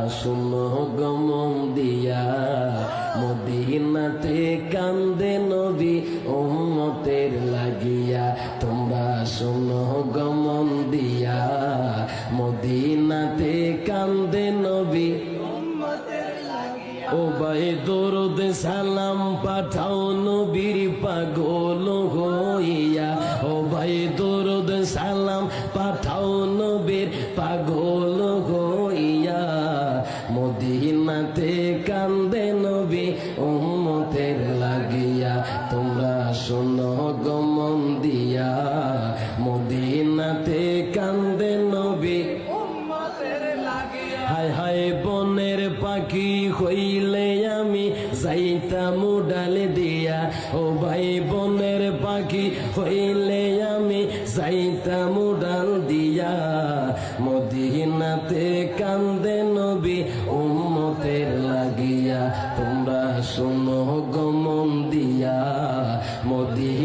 শুনো গমন দিয়া, মদিনাতে কান্দে নবী উম্মতের লাগিয়া। তোমরা শুনো গমন দিয়া, মদিনাতে কান্দে নবী। ও ভাই দরুদ সালাম পাঠাও নবীর পাগল হইয়া। ও ভাই দরুদ সালাম পাঠাও নবীর পাগল হইয়া। মদিনাতে কান্দে নবী উম্মতের লাগিয়া। তোমরা শোনো গমন দিয়া, মদিনাতে কান্দে নবী। হায় হায় বনের পাখি হইলে আমি যাইতাম ডাল দিয়া। ও ভাই বনের পাখি হইলে আমি যাইতাম ডাল দিয়া। মদিনাতে কান্দে নবী উম্মতের লাগিয়া। তোমরা শোনো গমন দিয়া, মদিনা